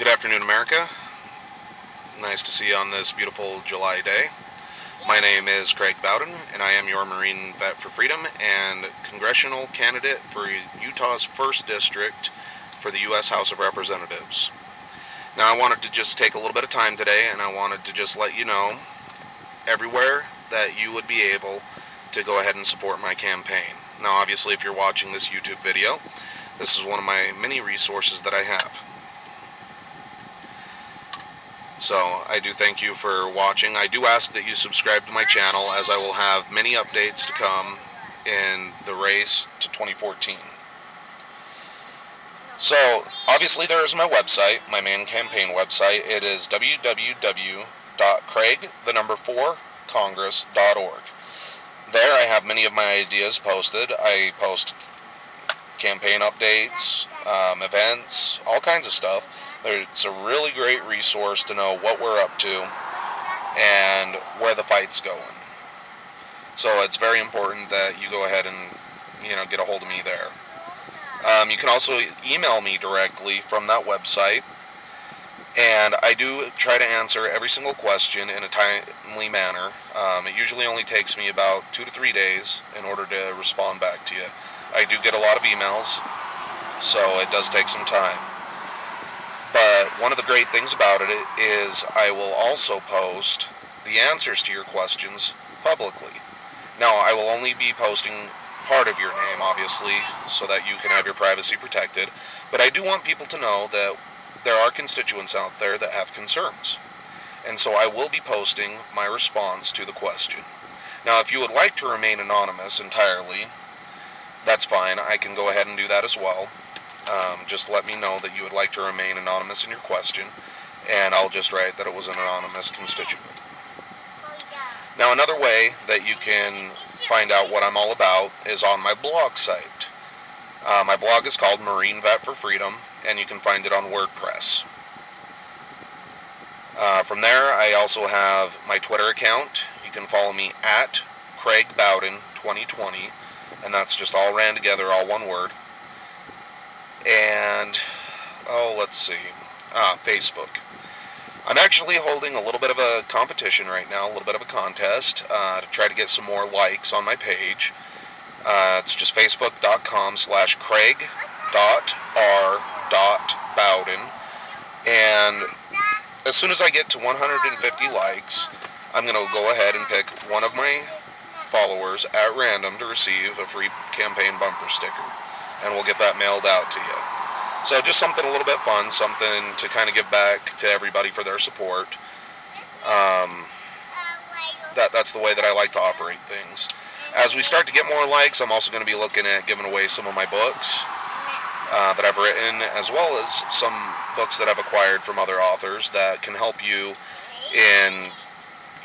Good afternoon, America. Nice to see you on this beautiful July day. My name is Craig Bowden, and I am your Marine Vet for Freedom and congressional candidate for Utah's 1st District for the U.S. House of Representatives. Now, I wanted to just take a little bit of time today, and I wanted to just let you know everywhere that you would be able to go ahead and support my campaign. Now, obviously, if you're watching this YouTube video, this is one of my many resources that I have. So I do thank you for watching. I do ask that you subscribe to my channel, as I will have many updates to come in the race to 2014. So obviously there is my website, my main campaign website. It is www.craig4congress.org. There I have many of my ideas posted. I post campaign updates, events, all kinds of stuff. It's a really great resource to know what we're up to and where the fight's going. So it's very important that you go ahead and, get a hold of me there. You can also email me directly from that website, and I do try to answer every single question in a timely manner. It usually only takes me about 2 to 3 days in order to respond back to you. I do get a lot of emails, so it does take some time. But one of the great things about it is I will also post the answers to your questions publicly. Now, I will only be posting part of your name, obviously, so that you can have your privacy protected. But I do want people to know that there are constituents out there that have concerns. And so I will be posting my response to the question. Now, if you would like to remain anonymous entirely, that's fine. I can go ahead and do that as well. Just let me know that you would like to remain anonymous in your question, and I'll just write that it was an anonymous constituent. Now, another way that you can find out what I'm all about is on my blog site. My blog is called Marine Vet for Freedom, and you can find it on WordPress. From there, I also have my Twitter account. You can follow me at Craig Bowden 2020, and that's just all ran together, all one word. And, let's see, Facebook. I'm actually holding a little bit of a competition right now, a little bit of a contest, to try to get some more likes on my page. It's just facebook.com/craig.r.bowden. And as soon as I get to 150 likes, I'm going to go ahead and pick one of my followers at random to receive a free campaign bumper sticker. And we'll get that mailed out to you. So just something a little bit fun, something to kind of give back to everybody for their support. That's the way that I like to operate things. As we start to get more likes, I'm also going to be looking at giving away some of my books that I've written, as well as some books that I've acquired from other authors that can help you in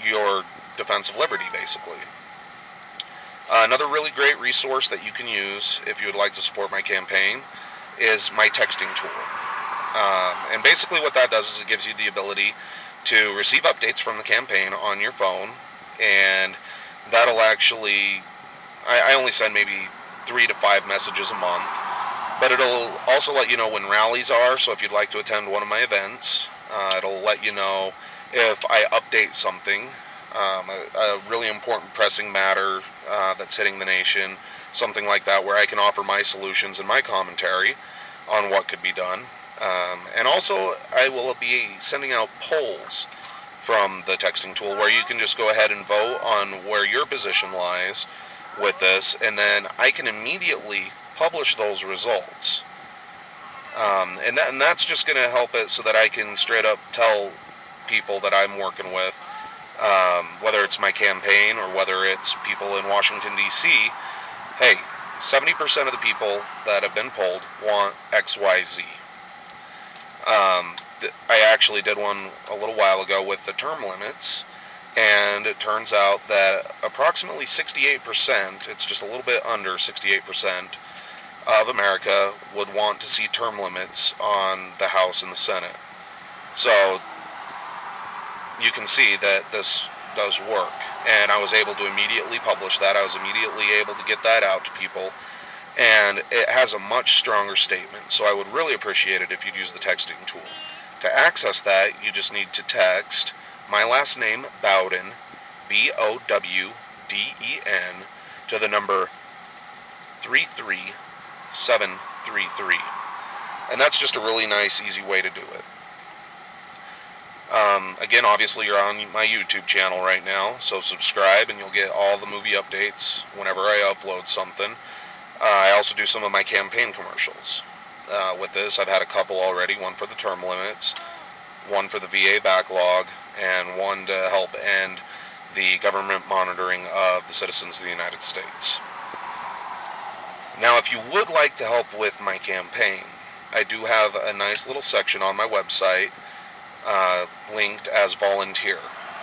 your defense of liberty, basically. Another really great resource that you can use if you would like to support my campaign is my texting tool. And basically what that does is it gives you the ability to receive updates from the campaign on your phone, and that'll actually, I only send maybe 3 to 5 messages a month, but it'll also let you know when rallies are, so if you'd like to attend one of my events, it'll let you know if I update something, a really important pressing matter that's hitting the nation, something like that, where I can offer my solutions and my commentary on what could be done. And also, I will be sending out polls from the texting tool where you can just go ahead and vote on where your position lies with this, and then I can immediately publish those results. And that's just going to help it so that I can straight up tell people that I'm working with, whether it's my campaign or whether it's people in Washington, D.C., hey, 70% of the people that have been polled want XYZ. I actually did one a little while ago with the term limits, and it turns out that approximately 68%, it's just a little bit under 68% of America would want to see term limits on the House and the Senate. So you can see that this does work, and I was able to immediately publish that. I was immediately able to get that out to people, and it has a much stronger statement, so I would really appreciate it if you'd use the texting tool. To access that, you just need to text my last name, Bowden, Bowden, to the number 33733. And that's just a really nice, easy way to do it. Again, obviously you're on my YouTube channel right now, so subscribe and you'll get all the movie updates whenever I upload something. I also do some of my campaign commercials. With this, I've had a couple already, one for the term limits, one for the VA backlog, and one to help end the government monitoring of the citizens of the United States. Now, if you would like to help with my campaign, I do have a nice little section on my website linked as volunteer.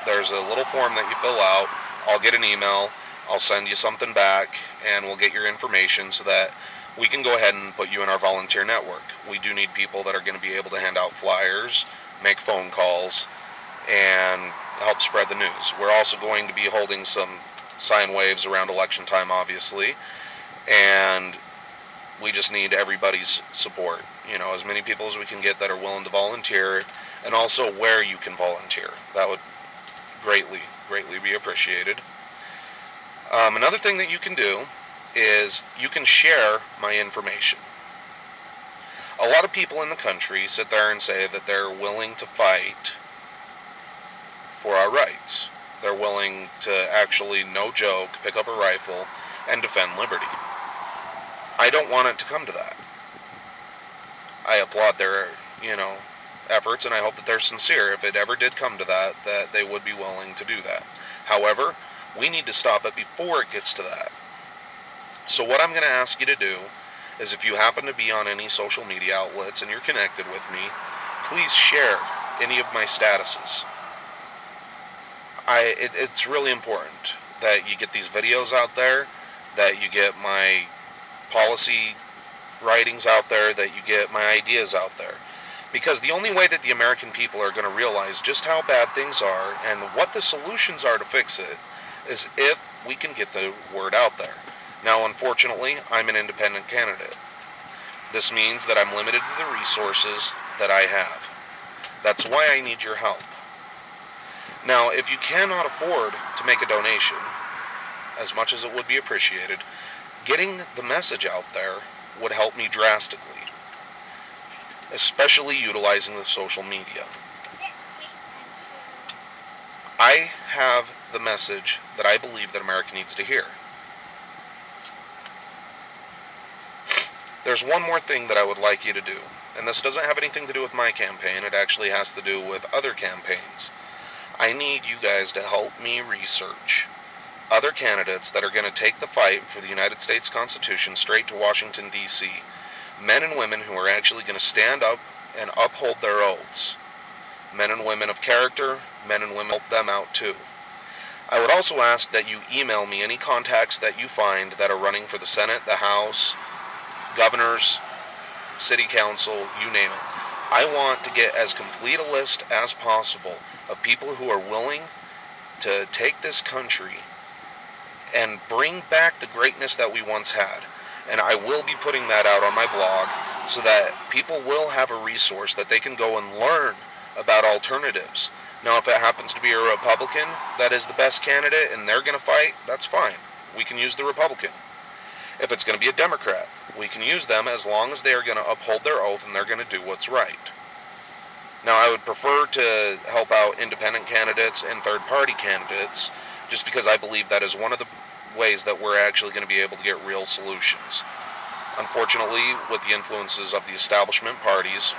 There's a little form that you fill out. I'll get an email. I'll send you something back, and we'll get your information so that we can go ahead and put you in our volunteer network. We do need people that are going to be able to hand out flyers, make phone calls, and help spread the news. We're also going to be holding some sine waves around election time, obviously, and we just need everybody's support. You know, as many people as we can get that are willing to volunteer, and also where you can volunteer. That would greatly be appreciated. Another thing that you can do is you can share my information. A lot of people in the country sit there and say that they're willing to fight for our rights. They're willing to actually, no joke, pick up a rifle and defend liberty. I don't want it to come to that. I applaud their, efforts, and I hope that they're sincere. If it ever did come to that, that they would be willing to do that. However, we need to stop it before it gets to that. So what I'm going to ask you to do is, if you happen to be on any social media outlets and you're connected with me, please share any of my statuses. It's really important that you get these videos out there, that you get my policy writings out there, that you get my ideas out there. Because the only way that the American people are going to realize just how bad things are and what the solutions are to fix it is if we can get the word out there. Now, unfortunately, I'm an independent candidate. This means that I'm limited to the resources that I have. That's why I need your help. Now, if you cannot afford to make a donation, as much as it would be appreciated, getting the message out there would help me drastically, especially utilizing the social media. I have the message that I believe that America needs to hear. There's one more thing that I would like you to do, and this doesn't have anything to do with my campaign. It actually has to do with other campaigns. I need you guys to help me research other candidates that are going to take the fight for the United States Constitution straight to Washington, D.C. Men and women who are actually going to stand up and uphold their oaths. Men and women of character, men and women help them out too. I would also ask that you email me any contacts that you find that are running for the Senate, the House, governors, city council, you name it. I want to get as complete a list as possible of people who are willing to take this country and bring back the greatness that we once had. And I will be putting that out on my blog so that people will have a resource that they can go and learn about alternatives. Now, if it happens to be a Republican that is the best candidate and they're going to fight, that's fine. We can use the Republican. If it's going to be a Democrat, we can use them as long as they are going to uphold their oath and they're going to do what's right. Now, I would prefer to help out independent candidates and third-party candidates just because I believe that is one of the ways that we're actually going to be able to get real solutions. Unfortunately, with the influences of the establishment parties,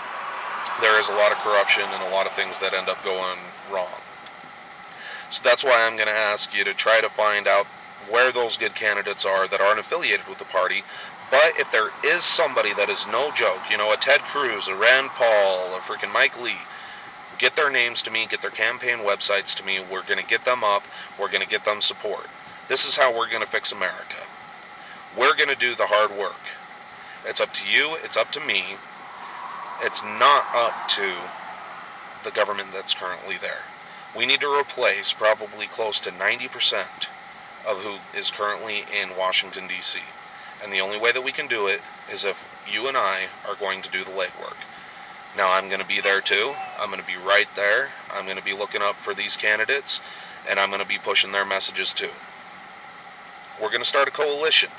there is a lot of corruption and a lot of things that end up going wrong. So that's why I'm going to ask you to try to find out where those good candidates are that aren't affiliated with the party. But if there is somebody that is no joke, a Ted Cruz, a Rand Paul, a freaking Mike Lee, get their names to me, get their campaign websites to me. We're going to get them up. We're going to get them support. This is how we're going to fix America. We're going to do the hard work. It's up to you. It's up to me. It's not up to the government that's currently there. We need to replace probably close to 90% of who is currently in Washington, D.C. And the only way that we can do it is if you and I are going to do the legwork. Now I'm going to be there too. I'm going to be right there. I'm going to be looking up for these candidates, and I'm going to be pushing their messages too. We're going to start a coalition,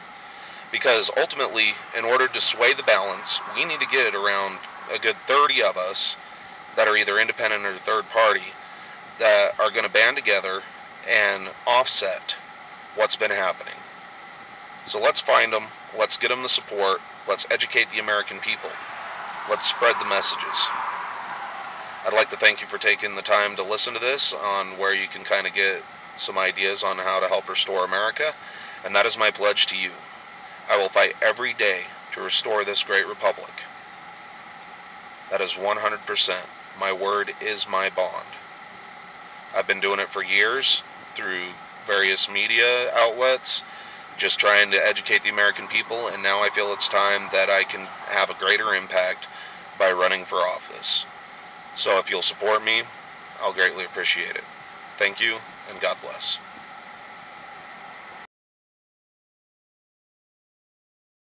because ultimately, in order to sway the balance, we need to get around a good 30 of us that are either independent or third party that are going to band together and offset what's been happening. So let's find them, let's get them the support, let's educate the American people, let's spread the messages. I'd like to thank you for taking the time to listen to this on where you can kind of get some ideas on how to help restore America, and that is my pledge to you. I will fight every day to restore this great republic. That is 100%. My word is my bond. I've been doing it for years through various media outlets, just trying to educate the American people, and now I feel it's time that I can have a greater impact by running for office. So if you'll support me, I'll greatly appreciate it. Thank you, and God bless.